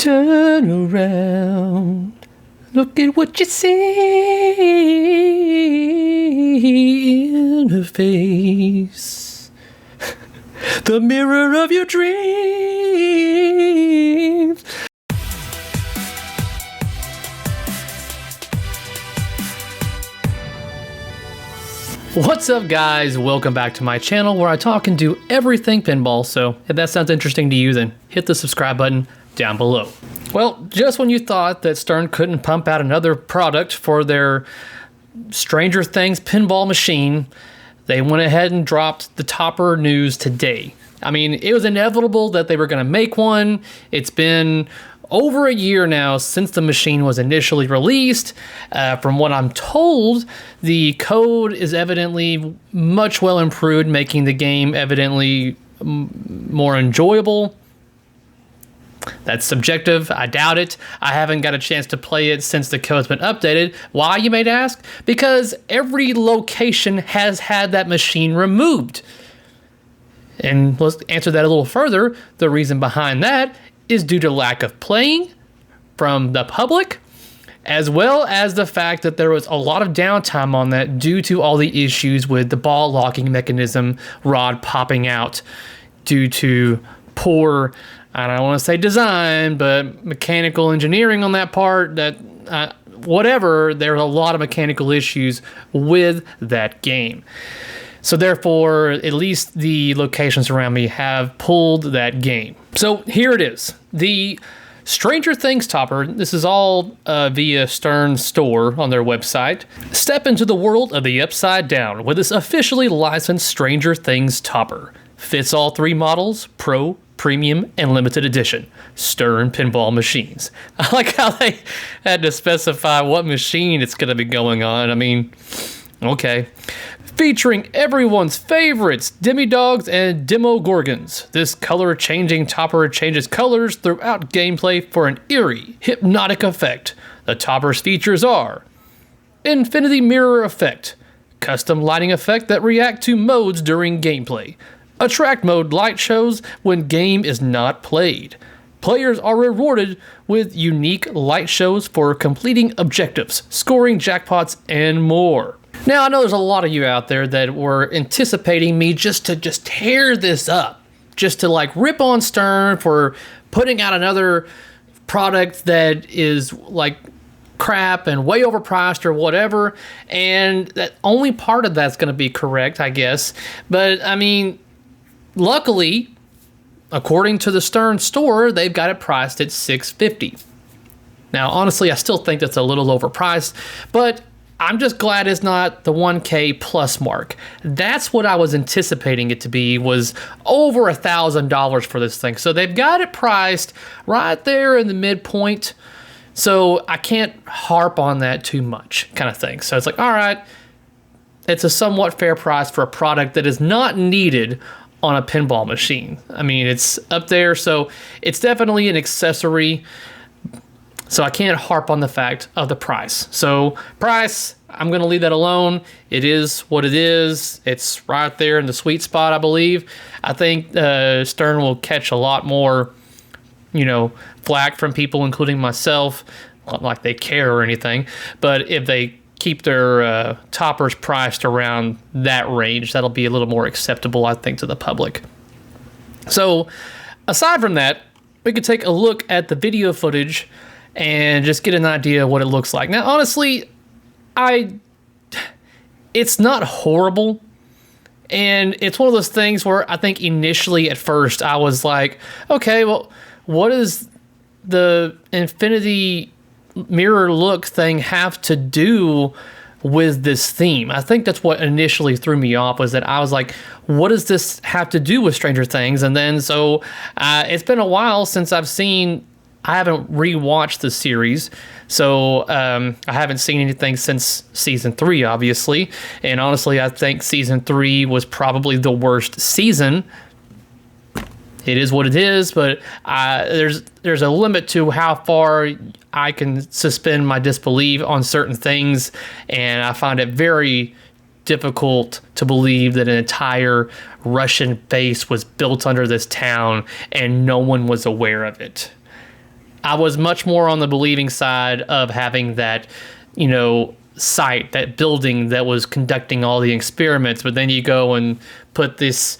Turn around, look at what you see in her face. The mirror of your dreams. What's up, guys? Welcome back to my channel where I talk and do everything pinball. So if that sounds interesting to you, then hit the subscribe button down below. Well, just when you thought that Stern couldn't pump out another product for their Stranger Things pinball machine, they went ahead and dropped the topper news today. I mean, it was inevitable that they were going to make one. It's been over a year now since the machine was initially released. From what I'm told, the code is evidently much well improved, making the game evidently more enjoyable. That's subjective. I doubt it. I haven't got a chance to play it since the code's been updated. Why, you may ask? Because every location has had that machine removed. And let's answer that a little further. The reason behind that is due to lack of playing from the public, as well as the fact that there was a lot of downtime on that due to all the issues with the ball locking mechanism rod popping out due to poor, I don't want to say design, but mechanical engineering on that part. That whatever, there are a lot of mechanical issues with that game. So therefore, at least the locations around me have pulled that game. So here it is. The Stranger Things topper, this is all via Stern store on their website. Step into the world of the Upside Down with this officially licensed Stranger Things topper. Fits all three models, Pro, Premium, and Limited Edition. Stern pinball machines. I like how they had to specify what machine it's going to be going on. I mean, okay. Featuring everyone's favorites, Demi-Dogs and Demogorgons. This color-changing topper changes colors throughout gameplay for an eerie, hypnotic effect. The topper's features are Infinity Mirror Effect, custom lighting effect that react to modes during gameplay. Attract mode light shows when game is not played. Players are rewarded with unique light shows for completing objectives, scoring jackpots, and more. Now, I know there's a lot of you out there that were anticipating me just to tear this up, just to like rip on Stern for putting out another product that is like crap and way overpriced or whatever, and that only part of that's going to be correct, I guess. But I mean, luckily, according to the Stern store, they've got it priced at $650. Now, honestly, I still think that's a little overpriced, but I'm just glad it's not the 1K plus mark. That's what I was anticipating it to be, was over $1,000 for this thing. So they've got it priced right there in the midpoint. So I can't harp on that too much, kind of thing. So it's like, all right, it's a somewhat fair price for a product that is not needed on a pinball machine. I mean, it's up there, so it's definitely an accessory. So I can't harp on the fact of the price. So price, I'm going to leave that alone. It is what it is. It's right there in the sweet spot, I believe. I think Stern will catch a lot more, flack from people, including myself. Not like they care or anything. But if they keep their toppers priced around that range, that'll be a little more acceptable, I think, to the public. So aside from that, we could take a look at the video footage and just get an idea of what it looks like. Now, honestly, it's not horrible. And it's one of those things where I think initially at first I was like, okay, well, what does the infinity mirror look thing have to do with this theme? I think that's what initially threw me off, was that I was like, what does this have to do with Stranger Things? And then so it's been a while since I haven't rewatched the series, so I haven't seen anything since season 3, obviously. And honestly, I think season 3 was probably the worst season. It is what it is, but there's a limit to how far I can suspend my disbelief on certain things, and I find it very difficult to believe that an entire Russian base was built under this town and no one was aware of it. I was much more on the believing side of having that, you know, site, that building that was conducting all the experiments, but then you go and put this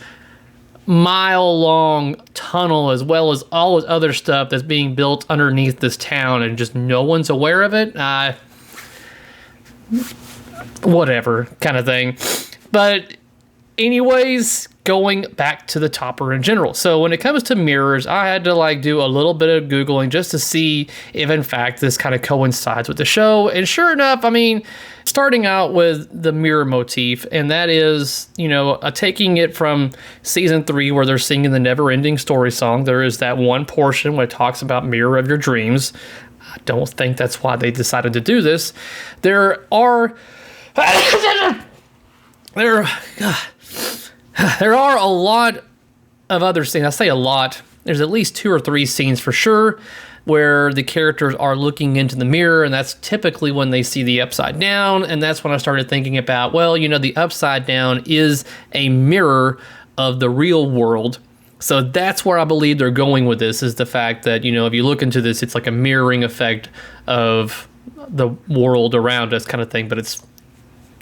mile-long tunnel as well as all this other stuff that's being built underneath this town, and just no one's aware of it. Whatever kind of thing. But anyways, going back to the topper in general. So when it comes to mirrors, I had to like do a little bit of Googling just to see if in fact this kind of coincides with the show. And sure enough, I mean, starting out with the mirror motif, and that is, you know, taking it from season 3 where they're singing the Never Ending Story song. There is that one portion where it talks about mirror of your dreams. I don't think that's why they decided to do this. There are a lot of other scenes. I say a lot. There's at least 2 or 3 scenes for sure where the characters are looking into the mirror, and that's typically when they see the upside down. And that's when I started thinking about, well, you know, the upside down is a mirror of the real world. So that's where I believe they're going with this, is the fact that, you know, if you look into this, it's like a mirroring effect of the world around us kind of thing, but it's,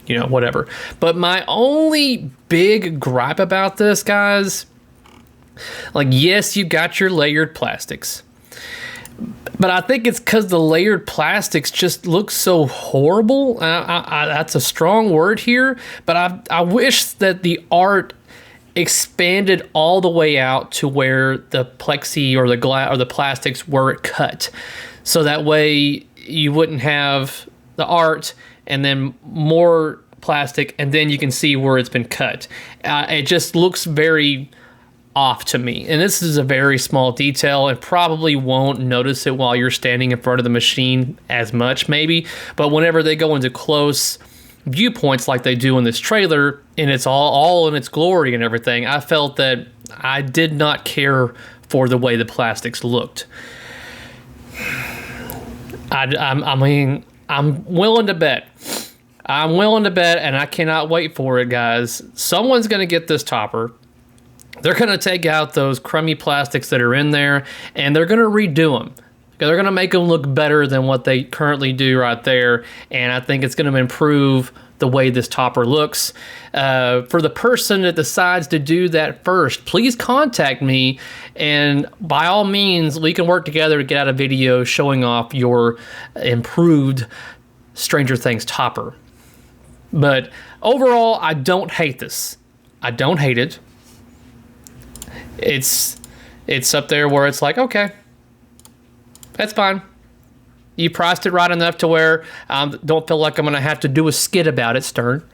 you know, whatever. But my only big gripe about this, guys, like, yes, you got your layered plastics, but I think it's because the layered plastics just look so horrible. That's a strong word here, but I wish that the art expanded all the way out to where the plexi or the glass or the plastics were cut, so that way you wouldn't have the art and then more plastic, and then you can see where it's been cut. It just looks very off to me. And this is a very small detail, and probably won't notice it while you're standing in front of the machine as much, maybe. But whenever they go into close viewpoints like they do in this trailer, and it's all in its glory and everything, I felt that I did not care for the way the plastics looked. I mean, I'm willing to bet, and I cannot wait for it, guys. Someone's going to get this topper. They're going to take out those crummy plastics that are in there, and they're going to redo them. They're going to make them look better than what they currently do right there, and I think it's going to improve the way this topper looks. For the person that decides to do that first, please contact me, and by all means, we can work together to get out a video showing off your improved Stranger Things topper. But overall, I don't hate this. I don't hate it. It's up there where it's like, okay, that's fine. You priced it right enough to where don't feel like I'm going to have to do a skit about it, Stern.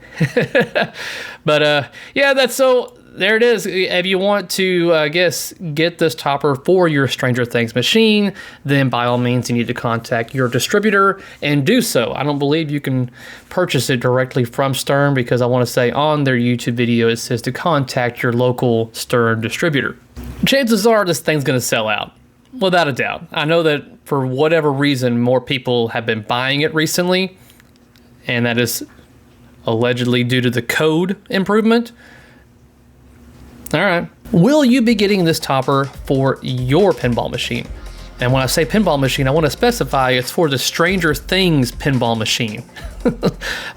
But yeah, that's so. There it is. If you want to, I guess, get this topper for your Stranger Things machine, then by all means, you need to contact your distributor and do so. I don't believe you can purchase it directly from Stern, because I want to say on their YouTube video, it says to contact your local Stern distributor. Chances are this thing's going to sell out, without a doubt. I know that for whatever reason, more people have been buying it recently, and that is allegedly due to the code improvement. All right. Will you be getting this topper for your pinball machine? And when I say pinball machine, I want to specify it's for the Stranger Things pinball machine,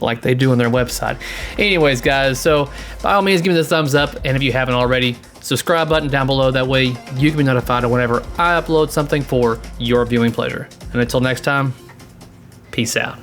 like they do on their website. Anyways, guys, so by all means, give me the thumbs up. And if you haven't already, subscribe button down below. That way you can be notified of whenever I upload something for your viewing pleasure. And until next time, peace out.